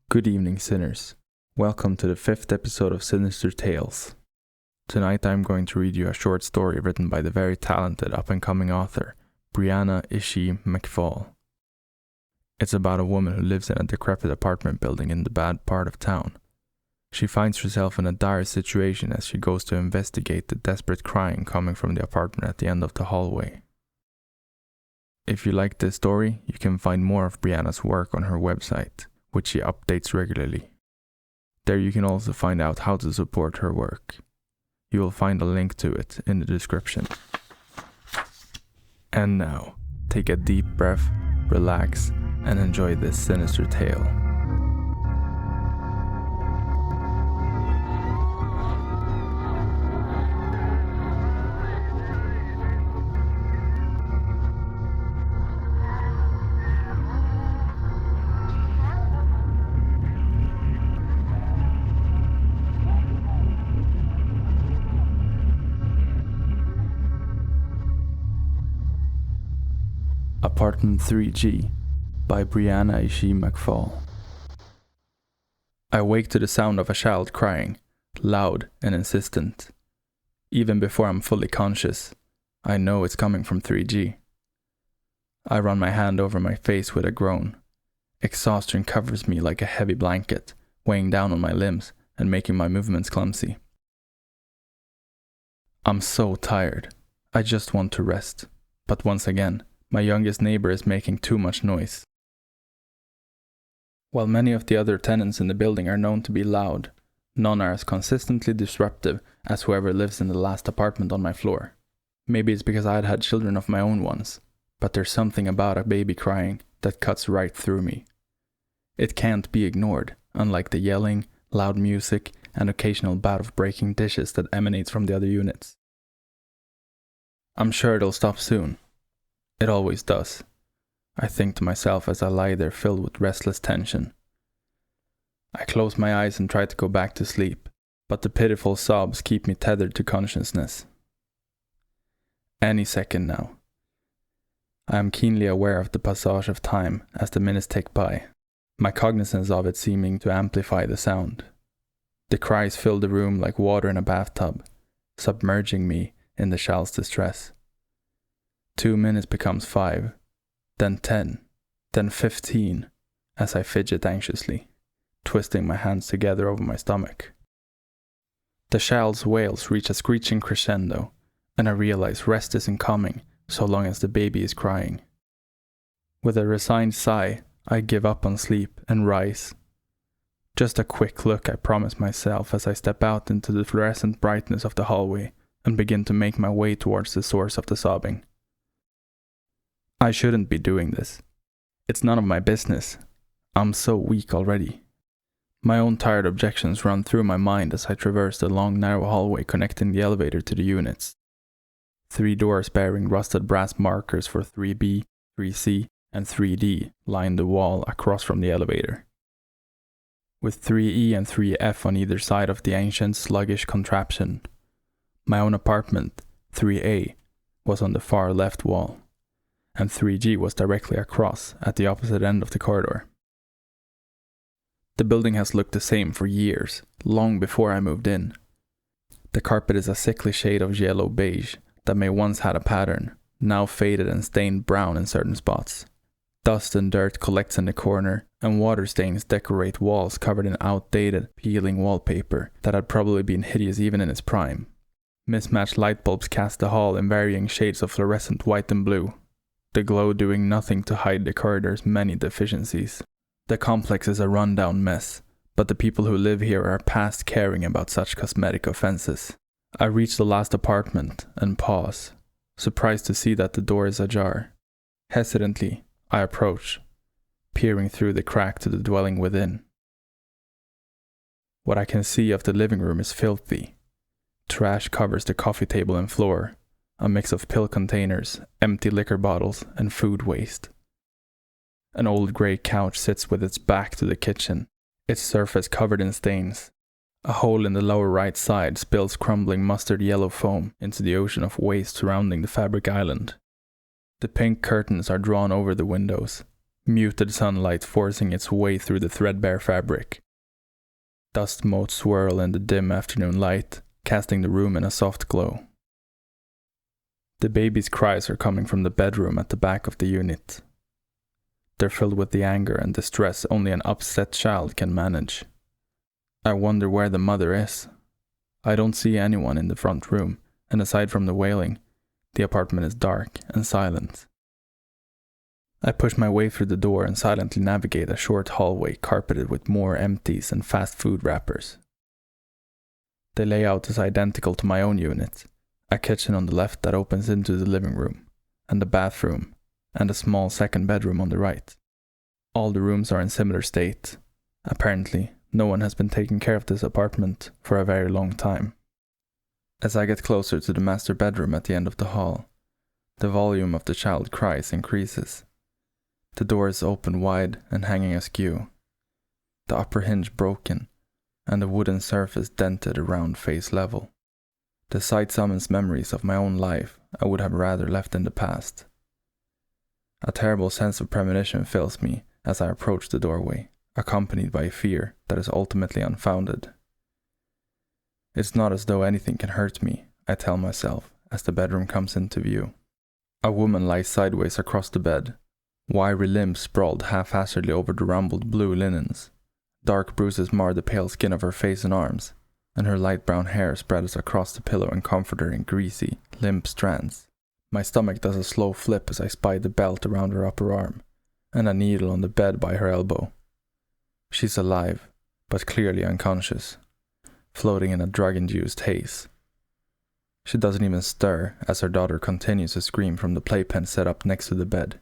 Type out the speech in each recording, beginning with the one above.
Good evening, sinners. Welcome to the 5th episode of Sinister Tales. Tonight I'm going to read you a short story written by the very talented up-and-coming author, Brianna Ishii McFall. It's about a woman who lives in a decrepit apartment building in the bad part of town. She finds herself in a dire situation as she goes to investigate the desperate crying coming from the apartment at the end of the hallway. If you like this story, you can find more of Brianna's work on her website, which she updates regularly. There you can also find out how to support her work. You will find a link to it in the description. And now, take a deep breath, relax, and enjoy this sinister tale. Apartment 3G by Brianna Ishii McFall. I wake to the sound of a child crying, loud and insistent. Even before I'm fully conscious, I know it's coming from 3G. I run my hand over my face with a groan. Exhaustion covers me like a heavy blanket, weighing down on my limbs and making my movements clumsy. I'm so tired. I just want to rest. But once again, my youngest neighbor is making too much noise. While many of the other tenants in the building are known to be loud, none are as consistently disruptive as whoever lives in the last apartment on my floor. Maybe it's because I had children of my own once, but there's something about a baby crying that cuts right through me. It can't be ignored, unlike the yelling, loud music, and occasional bout of breaking dishes that emanates from the other units. I'm sure it'll stop soon. It always does, I think to myself as I lie there filled with restless tension. I close my eyes and try to go back to sleep, but the pitiful sobs keep me tethered to consciousness. Any second now. I am keenly aware of the passage of time as the minutes tick by, my cognizance of it seeming to amplify the sound. The cries fill the room like water in a bathtub, submerging me in the child's distress. 2 minutes becomes 5, then 10, then 15, as I fidget anxiously, twisting my hands together over my stomach. The child's wails reach a screeching crescendo, and I realize rest isn't coming so long as the baby is crying. With a resigned sigh, I give up on sleep and rise. Just a quick look, I promise myself as I step out into the fluorescent brightness of the hallway and begin to make my way towards the source of the sobbing. I shouldn't be doing this. It's none of my business. I'm so weak already. My own tired objections run through my mind as I traverse the long narrow hallway connecting the elevator to the units. 3 doors bearing rusted brass markers for 3B, 3C, and 3D line the wall across from the elevator. With 3E and 3F on either side of the ancient sluggish contraption. My own apartment, 3A, was on the far left wall, and 3G was directly across at the opposite end of the corridor. The building has looked the same for years, long before I moved in. The carpet is a sickly shade of yellow beige that may once had a pattern, now faded and stained brown in certain spots. Dust and dirt collects in the corner, and water stains decorate walls covered in outdated, peeling wallpaper that had probably been hideous even in its prime. Mismatched light bulbs cast the hall in varying shades of fluorescent white and blue, the glow doing nothing to hide the corridor's many deficiencies. The complex is a rundown mess, but the people who live here are past caring about such cosmetic offenses. I reach the last apartment and pause, surprised to see that the door is ajar. Hesitantly, I approach, peering through the crack to the dwelling within. What I can see of the living room is filthy. Trash covers the coffee table and floor, a mix of pill containers, empty liquor bottles, and food waste. An old grey couch sits with its back to the kitchen, its surface covered in stains. A hole in the lower right side spills crumbling mustard yellow foam into the ocean of waste surrounding the fabric island. The pink curtains are drawn over the windows, muted sunlight forcing its way through the threadbare fabric. Dust motes swirl in the dim afternoon light, casting the room in a soft glow. The baby's cries are coming from the bedroom at the back of the unit. They're filled with the anger and distress only an upset child can manage. I wonder where the mother is. I don't see anyone in the front room, and aside from the wailing, the apartment is dark and silent. I push my way through the door and silently navigate a short hallway carpeted with more empties and fast food wrappers. The layout is identical to my own unit, a kitchen on the left that opens into the living room, and a bathroom, and a small second bedroom on the right. All the rooms are in similar state. Apparently, no one has been taking care of this apartment for a very long time. As I get closer to the master bedroom at the end of the hall, the volume of the child cries increases. The door is open wide and hanging askew, the upper hinge broken, and the wooden surface dented around face level. The sight summons memories of my own life I would have rather left in the past. A terrible sense of premonition fills me as I approach the doorway, accompanied by a fear that is ultimately unfounded. It's not as though anything can hurt me, I tell myself, as the bedroom comes into view. A woman lies sideways across the bed, wiry limbs sprawled haphazardly over the rumpled blue linens. Dark bruises mar the pale skin of her face and arms, and her light brown hair spreads across the pillow and comfort her in greasy, limp strands. My stomach does a slow flip as I spy the belt around her upper arm, and a needle on the bed by her elbow. She's alive, but clearly unconscious, floating in a drug-induced haze. She doesn't even stir as her daughter continues to scream from the playpen set up next to the bed.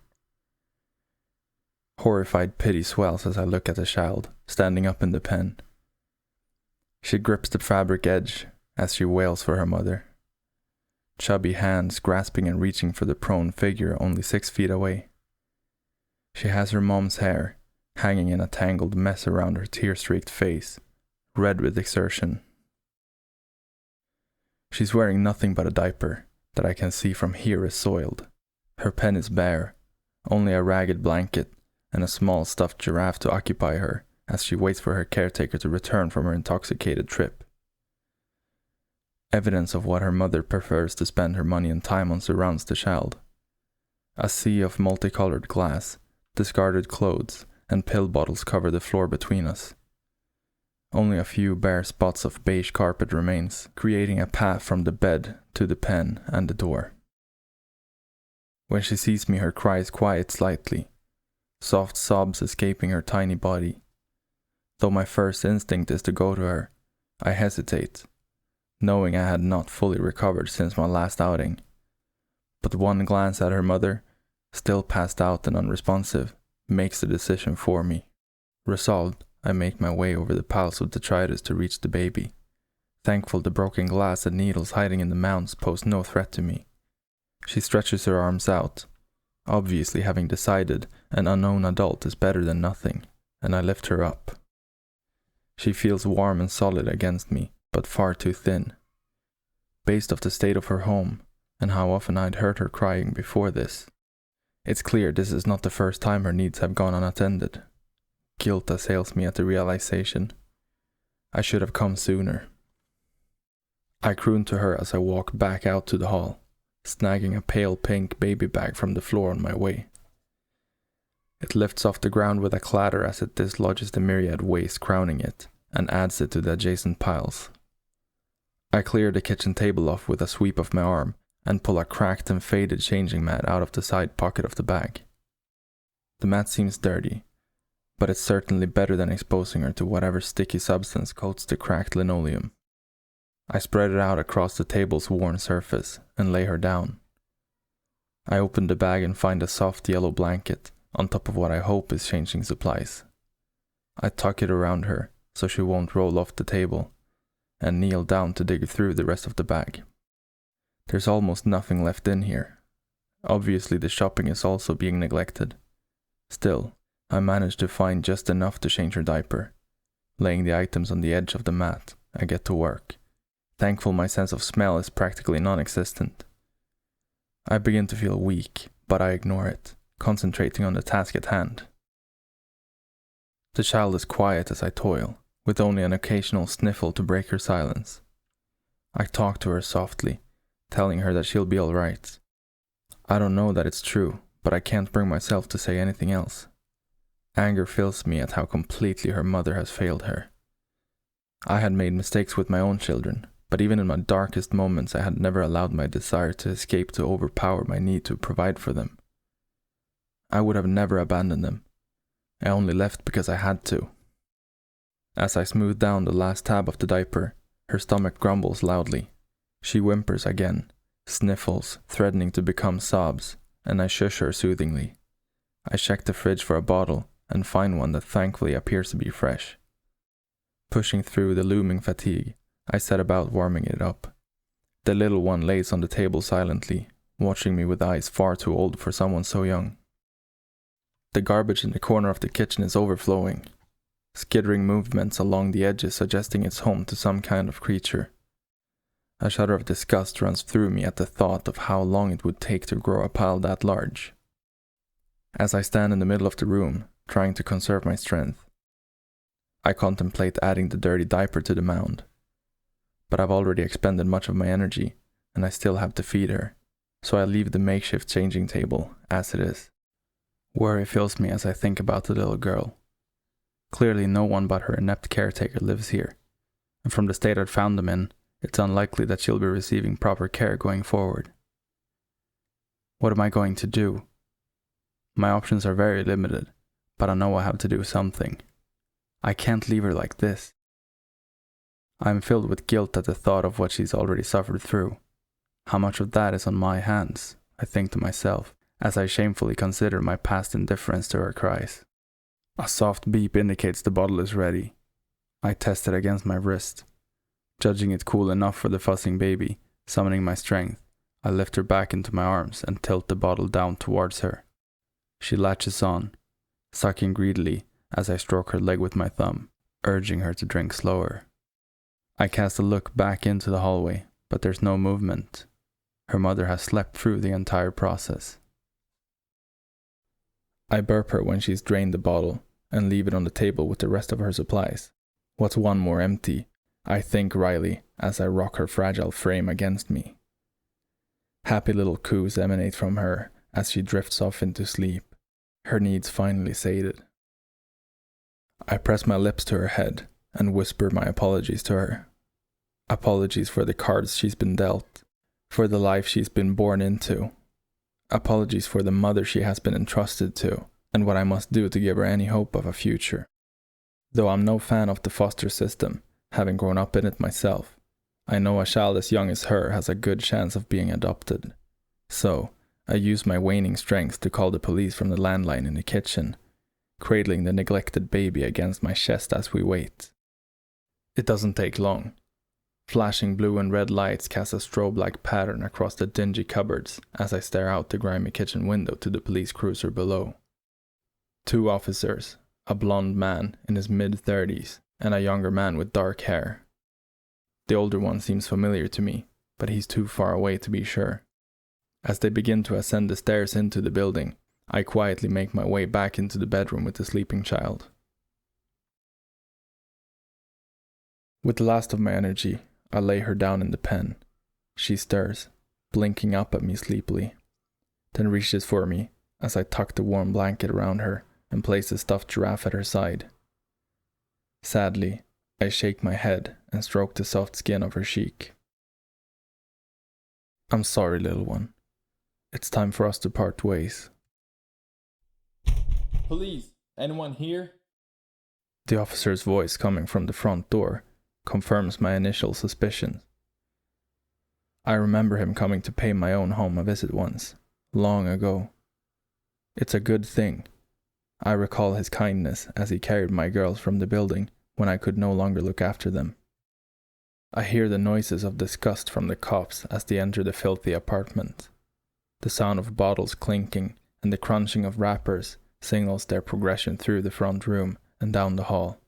Horrified pity swells as I look at the child, standing up in the pen. She grips the fabric edge as she wails for her mother. Chubby hands grasping and reaching for the prone figure only 6 feet away. She has her mom's hair hanging in a tangled mess around her tear-streaked face, red with exertion. She's wearing nothing but a diaper that I can see from here is soiled. Her pen is bare, only a ragged blanket and a small stuffed giraffe to occupy her as she waits for her caretaker to return from her intoxicated trip. Evidence of what her mother prefers to spend her money and time on surrounds the child. A sea of multicolored glass, discarded clothes, and pill bottles cover the floor between us. Only a few bare spots of beige carpet remains, creating a path from the bed to the pen and the door. When she sees me, her cries quiet slightly, soft sobs escaping her tiny body. Though my first instinct is to go to her, I hesitate, knowing I had not fully recovered since my last outing. But one glance at her mother, still passed out and unresponsive, makes the decision for me. Resolved, I make my way over the piles of detritus to reach the baby, thankful the broken glass and needles hiding in the mounds pose no threat to me. She stretches her arms out, obviously having decided an unknown adult is better than nothing, and I lift her up. She feels warm and solid against me, but far too thin. Based off the state of her home, and how often I'd heard her crying before this, it's clear this is not the first time her needs have gone unattended. Guilt assails me at the realization. I should have come sooner. I croon to her as I walk back out to the hall, snagging a pale pink baby bag from the floor on my way. It lifts off the ground with a clatter as it dislodges the myriad waste crowning it, and adds it to the adjacent piles. I clear the kitchen table off with a sweep of my arm, and pull a cracked and faded changing mat out of the side pocket of the bag. The mat seems dirty, but it's certainly better than exposing her to whatever sticky substance coats the cracked linoleum. I spread it out across the table's worn surface, and lay her down. I open the bag and find a soft yellow blanket, on top of what I hope is changing supplies. I tuck it around her, so she won't roll off the table, and kneel down to dig through the rest of the bag. There's almost nothing left in here. Obviously the shopping is also being neglected. Still, I manage to find just enough to change her diaper. Laying the items on the edge of the mat, I get to work, thankful my sense of smell is practically non-existent. I begin to feel weak, but I ignore it, concentrating on the task at hand. The child is quiet as I toil, with only an occasional sniffle to break her silence. I talk to her softly, telling her that she'll be all right. I don't know that it's true, but I can't bring myself to say anything else. Anger fills me at how completely her mother has failed her. I had made mistakes with my own children, but even in my darkest moments I had never allowed my desire to escape to overpower my need to provide for them. I would have never abandoned them. I only left because I had to. As I smooth down the last tab of the diaper, her stomach grumbles loudly. She whimpers again, sniffles, threatening to become sobs, and I shush her soothingly. I check the fridge for a bottle and find one that thankfully appears to be fresh. Pushing through the looming fatigue, I set about warming it up. The little one lays on the table silently, watching me with eyes far too old for someone so young. The garbage in the corner of the kitchen is overflowing, skittering movements along the edges suggesting it's home to some kind of creature. A shudder of disgust runs through me at the thought of how long it would take to grow a pile that large. As I stand in the middle of the room, trying to conserve my strength, I contemplate adding the dirty diaper to the mound. But I've already expended much of my energy, and I still have to feed her, so I leave the makeshift changing table as it is. Worry fills me as I think about the little girl. Clearly no one but her inept caretaker lives here, and from the state I'd found them in, it's unlikely that she'll be receiving proper care going forward. What am I going to do? My options are very limited, but I know I have to do something. I can't leave her like this. I am filled with guilt at the thought of what she's already suffered through. How much of that is on my hands, I think to myself, as I shamefully consider my past indifference to her cries. A soft beep indicates the bottle is ready. I test it against my wrist. Judging it cool enough for the fussing baby, summoning my strength, I lift her back into my arms and tilt the bottle down towards her. She latches on, sucking greedily as I stroke her leg with my thumb, urging her to drink slower. I cast a look back into the hallway, but there's no movement. Her mother has slept through the entire process. I burp her when she's drained the bottle and leave it on the table with the rest of her supplies. What's one more empty? I think wryly as I rock her fragile frame against me. Happy little coos emanate from her as she drifts off into sleep, her needs finally sated. I press my lips to her head and whisper my apologies to her. Apologies for the cards she's been dealt, for the life she's been born into. Apologies for the mother she has been entrusted to, and what I must do to give her any hope of a future. Though I'm no fan of the foster system, having grown up in it myself, I know a child as young as her has a good chance of being adopted. So, I use my waning strength to call the police from the landline in the kitchen, cradling the neglected baby against my chest as we wait. It doesn't take long. Flashing blue and red lights cast a strobe-like pattern across the dingy cupboards as I stare out the grimy kitchen window to the police cruiser below. 2 officers, a blonde man in his mid-30s and a younger man with dark hair. The older one seems familiar to me, but he's too far away to be sure. As they begin to ascend the stairs into the building, I quietly make my way back into the bedroom with the sleeping child. With the last of my energy, I lay her down in the pen. She stirs, blinking up at me sleepily, then reaches for me as I tuck the warm blanket around her and place the stuffed giraffe at her side. Sadly, I shake my head and stroke the soft skin of her cheek. I'm sorry, little one. It's time for us to part ways. Police, anyone here? The officer's voice coming from the front door confirms my initial suspicions. I remember him coming to pay my own home a visit once, long ago. It's a good thing. I recall his kindness as he carried my girls from the building when I could no longer look after them. I hear the noises of disgust from the cops as they enter the filthy apartment. The sound of bottles clinking and the crunching of wrappers signals their progression through the front room and down the hall.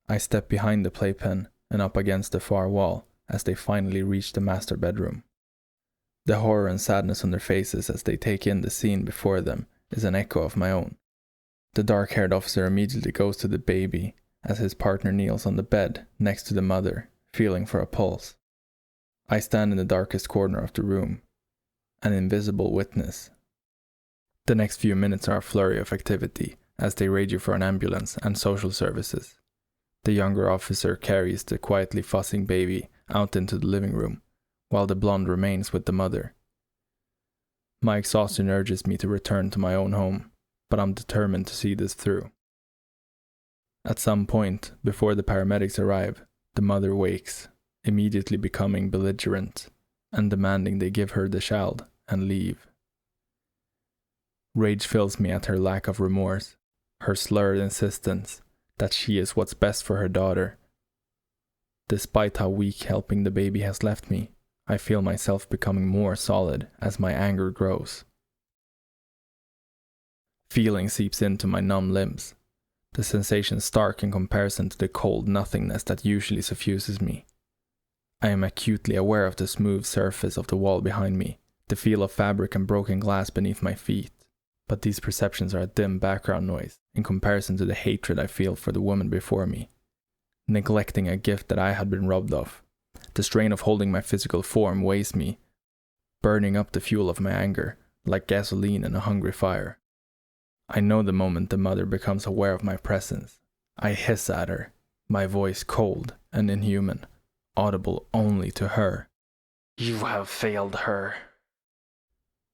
I step behind the playpen and up against the far wall as they finally reach the master bedroom. The horror and sadness on their faces as they take in the scene before them is an echo of my own. The dark-haired officer immediately goes to the baby as his partner kneels on the bed next to the mother, feeling for a pulse. I stand in the darkest corner of the room, an invisible witness. The next few minutes are a flurry of activity as they radio for an ambulance and social services. The younger officer carries the quietly fussing baby out into the living room, while the blonde remains with the mother. My exhaustion urges me to return to my own home, but I'm determined to see this through. At some point, before the paramedics arrive, the mother wakes, immediately becoming belligerent and demanding they give her the child and leave. Rage fills me at her lack of remorse, her slurred insistence that she is what's best for her daughter. Despite how weak helping the baby has left me, I feel myself becoming more solid as my anger grows. Feeling seeps into my numb limbs, the sensation stark in comparison to the cold nothingness that usually suffuses me. I am acutely aware of the smooth surface of the wall behind me, the feel of fabric and broken glass beneath my feet, but these perceptions are a dim background noise in comparison to the hatred I feel for the woman before me, neglecting a gift that I had been robbed of. The strain of holding my physical form weighs me, burning up the fuel of my anger like gasoline in a hungry fire. I know the moment the mother becomes aware of my presence. I hiss at her, my voice cold and inhuman, audible only to her. "You have failed her."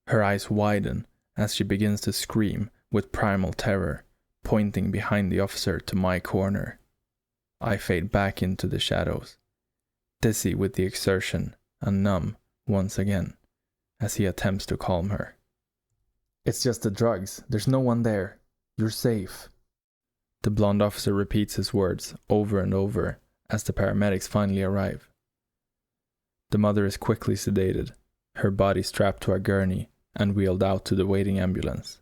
Her eyes widen as she begins to scream with primal terror, pointing behind the officer to my corner. I fade back into the shadows, dizzy with the exertion and numb once again, as he attempts to calm her. "It's just the drugs. There's no one there. You're safe." The blonde officer repeats his words over and over as the paramedics finally arrive. The mother is quickly sedated, her body strapped to a gurney and wheeled out to the waiting ambulance.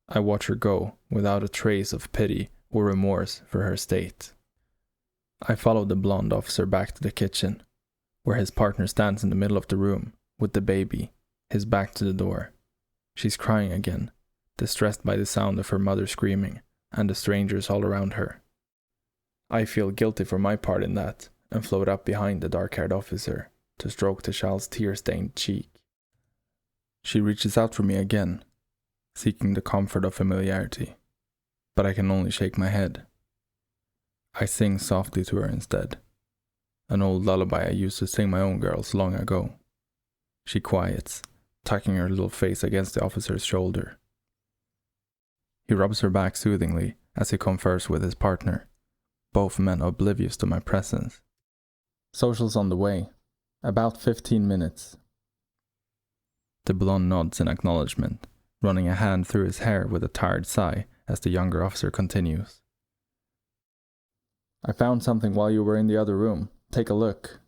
I watch her go without a trace of pity or remorse for her state. I follow the blonde officer back to the kitchen, where his partner stands in the middle of the room with the baby, his back to the door. She's crying again, distressed by the sound of her mother screaming and the strangers all around her. I feel guilty for my part in that and float up behind the dark-haired officer to stroke the child's tear-stained cheek. She reaches out for me again, seeking the comfort of familiarity, but I can only shake my head. I sing softly to her instead, an old lullaby I used to sing my own girls long ago. She quiets, tucking her little face against the officer's shoulder. He rubs her back soothingly as he confers with his partner, both men oblivious to my presence. "Social's on the way. About 15 minutes. The blonde nods in acknowledgement, running a hand through his hair with a tired sigh as the younger officer continues. "I found something while you were in the other room. Take a look."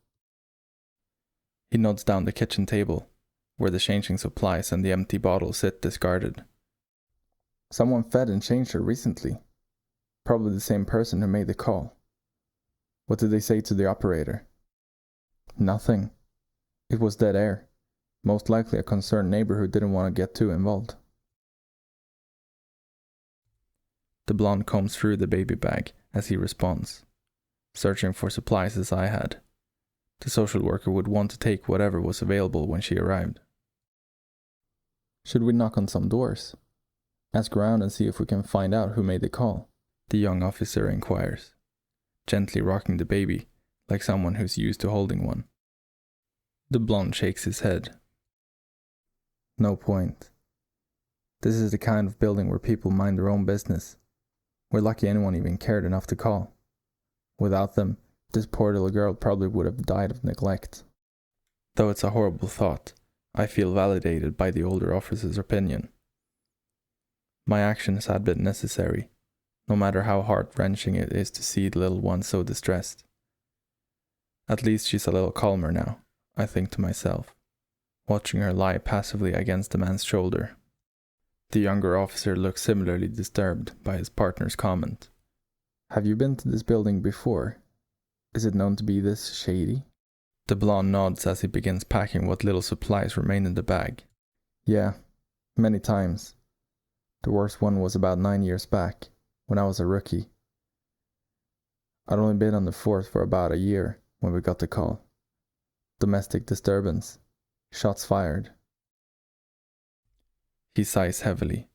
He nods down the kitchen table, where the changing supplies and the empty bottles sit discarded. "Someone fed and changed her recently. Probably the same person who made the call." "What did they say to the operator?" "Nothing. It was dead air. Most likely a concerned neighbor who didn't want to get too involved." The blonde combs through the baby bag as he responds, searching for supplies as I had. The social worker would want to take whatever was available when she arrived. "Should we knock on some doors? Ask around and see if we can find out who made the call?" the young officer inquires, gently rocking the baby like someone who's used to holding one. The blonde shakes his head. "No point. This is the kind of building where people mind their own business. We're lucky anyone even cared enough to call. Without them, this poor little girl probably would have died of neglect." Though it's a horrible thought, I feel validated by the older officer's opinion. My actions had been necessary, no matter how heart-wrenching it is to see the little one so distressed. At least she's a little calmer now, I think to myself, watching her lie passively against the man's shoulder. The younger officer looks similarly disturbed by his partner's comment. "Have you been to this building before? Is it known to be this shady?" The blonde nods as he begins packing what little supplies remain in the bag. "Yeah, many times. The worst one was about 9 years back. when I was a rookie. I'd only been on the force for about a year when we got the call. Domestic disturbance. Shots fired. He sighs heavily,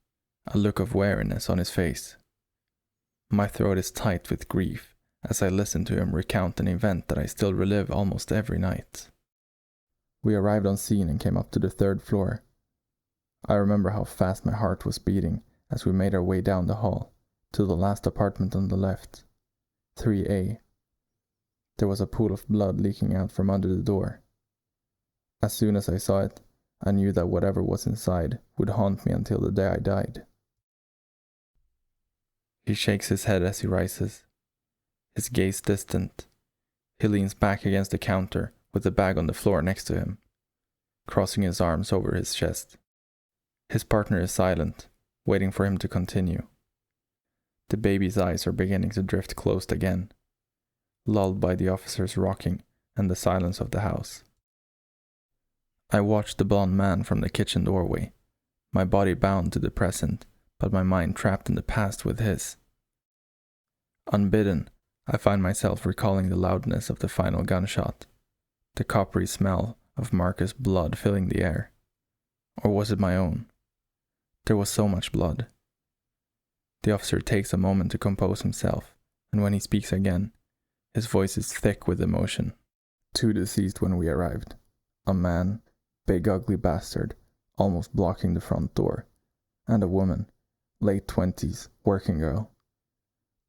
a look of weariness on his face. My throat is tight with grief as I listen to him recount an event that I still relive almost every night. We arrived on scene and came up to the 3rd floor. I remember how fast my heart was beating as we made our way down the hall to the last apartment on the left, 3A. There was a pool of blood leaking out from under the door. As soon as I saw it, I knew that whatever was inside would haunt me until the day I died. He shakes his head as he rises, his gaze distant. He leans back against the counter with the bag on the floor next to him, crossing his arms over his chest. His partner is silent, waiting for him to continue. The baby's eyes are beginning to drift closed again, lulled by the officer's rocking and the silence of the house. I watch the blond man from the kitchen doorway, my body bound to the present, but my mind trapped in the past with his. Unbidden, I find myself recalling the loudness of the final gunshot, the coppery smell of Marcus' blood filling the air. Or was it my own? There was so much blood. The officer takes a moment to compose himself, and when he speaks again, his voice is thick with emotion. 2 deceased when we arrived. A man, big ugly bastard, almost blocking the front door, and a woman, late 20s, working girl.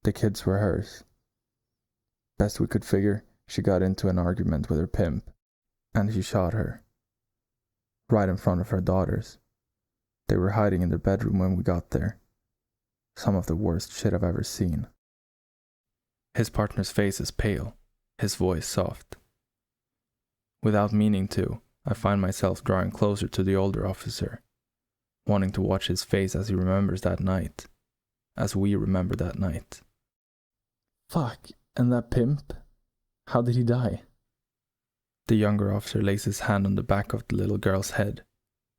The kids were hers. Best we could figure, she got into an argument with her pimp, and he shot her. Right in front of her daughters. They were hiding in their bedroom when we got there. Some of the worst shit I've ever seen. His partner's face is pale, his voice soft. Without meaning to, I find myself drawing closer to the older officer, wanting to watch his face as he remembers that night, as we remember that night. Fuck, and that pimp? How did he die? The younger officer lays his hand on the back of the little girl's head,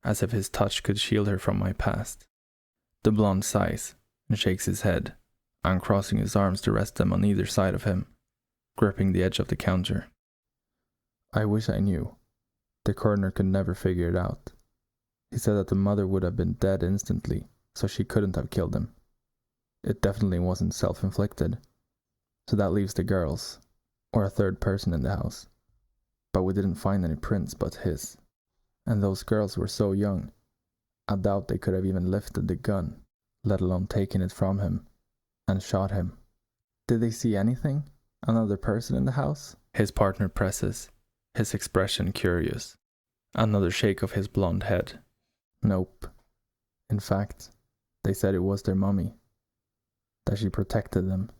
as if his touch could shield her from my past. The blonde sighs and shakes his head, uncrossing his arms to rest them on either side of him, gripping the edge of the counter. I wish I knew. The coroner could never figure it out. He said that the mother would have been dead instantly, so she couldn't have killed him. It definitely wasn't self-inflicted. So that leaves the girls, or a 3rd person in the house. But we didn't find any prints but his. And those girls were so young, I doubt they could have even lifted the gun, let alone taken it from him, and shot him. Did they see anything? Another person in the house? His partner presses, his expression curious. Another shake of his blonde head. Nope. In fact, they said it was their mummy, that she protected them.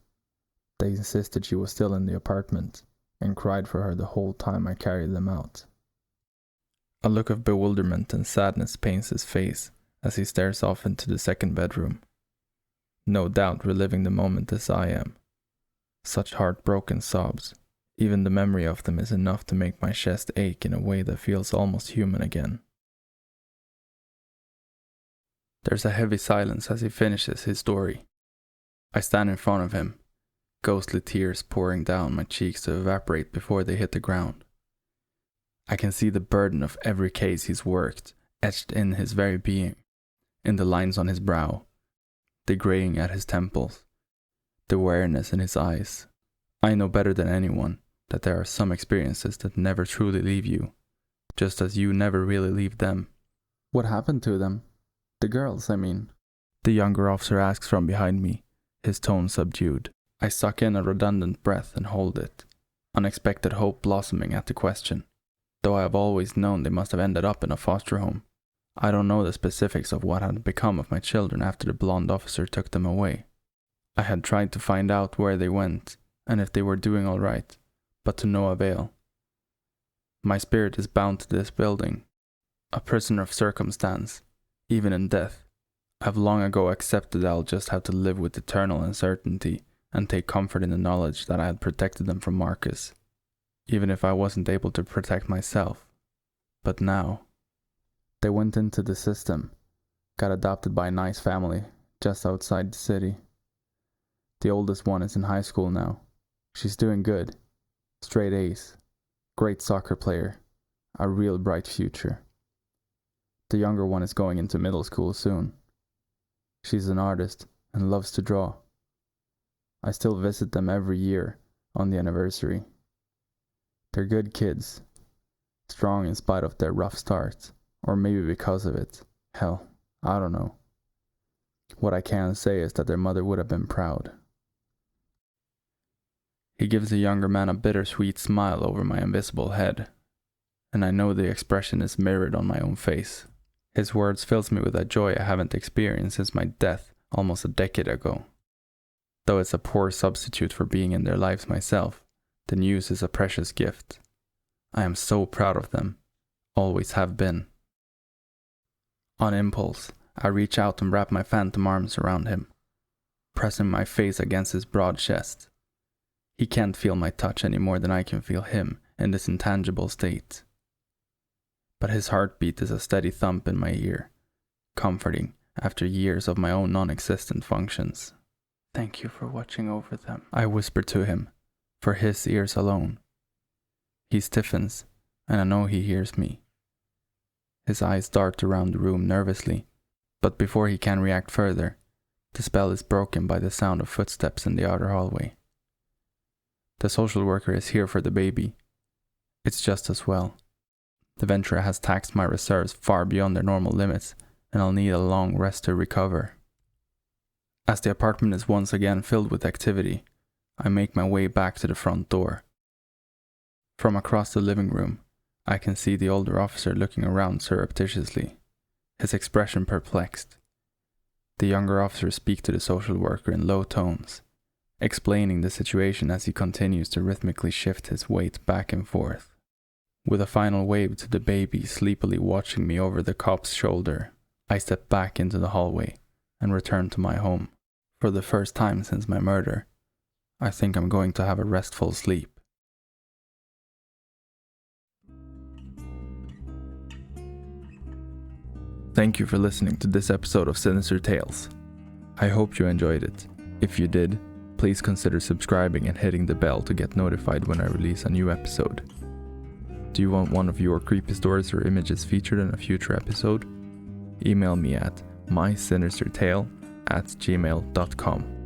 They insisted she was still in the apartment, and cried for her the whole time I carried them out. A look of bewilderment and sadness paints his face as he stares off into the 2nd bedroom, no doubt reliving the moment as I am. Such heartbroken sobs. Even the memory of them is enough to make my chest ache in a way that feels almost human again. There's a heavy silence as he finishes his story. I stand in front of him, ghostly tears pouring down my cheeks to evaporate before they hit the ground. I can see the burden of every case he's worked, etched in his very being, in the lines on his brow, the graying at his temples, the weariness in his eyes. I know better than anyone that there are some experiences that never truly leave you, just as you never really leave them. What happened to them? The girls, I mean. The younger officer asks from behind me, his tone subdued. I suck in a redundant breath and hold it, unexpected hope blossoming at the question. Though I have always known they must have ended up in a foster home, I don't know the specifics of what had become of my children after the blonde officer took them away. I had tried to find out where they went, and if they were doing all right, but to no avail. My spirit is bound to this building, a prisoner of circumstance, even in death. I have long ago accepted that I'll just have to live with eternal uncertainty and take comfort in the knowledge that I had protected them from Marcus, even if I wasn't able to protect myself. But now, they went into the system, got adopted by a nice family just outside the city. The oldest one is in high school now. She's doing good. Straight A's. Great soccer player. A real bright future. The younger one is going into middle school soon. She's an artist and loves to draw. I still visit them every year on the anniversary. They're good kids. Strong in spite of their rough start. Or maybe because of it. Hell, I don't know. What I can say is that their mother would have been proud. He gives the younger man a bittersweet smile over my invisible head, and I know the expression is mirrored on my own face. His words fills me with a joy I haven't experienced since my death almost a decade ago. Though it's a poor substitute for being in their lives myself, the news is a precious gift. I am so proud of them, always have been. On impulse, I reach out and wrap my phantom arms around him, pressing my face against his broad chest. He can't feel my touch any more than I can feel him in this intangible state. But his heartbeat is a steady thump in my ear, comforting after years of my own non-existent functions. Thank you for watching over them, I whisper to him, for his ears alone. He stiffens, and I know he hears me. His eyes dart around the room nervously, but before he can react further, the spell is broken by the sound of footsteps in the outer hallway. The social worker is here for the baby. It's just as well. The venture has taxed my reserves far beyond their normal limits, and I'll need a long rest to recover. As the apartment is once again filled with activity, I make my way back to the front door. From across the living room, I can see the older officer looking around surreptitiously, his expression perplexed. The younger officer speaks to the social worker in low tones, explaining the situation as he continues to rhythmically shift his weight back and forth. With a final wave to the baby sleepily watching me over the cop's shoulder, I step back into the hallway and return to my home. For the first time since my murder, I think I'm going to have a restful sleep. Thank you for listening to this episode of Sinister Tales. I hope you enjoyed it. If you did, please consider subscribing and hitting the bell to get notified when I release a new episode. Do you want one of your creepy stories or images featured in a future episode? Email me at mysinistertale@gmail.com.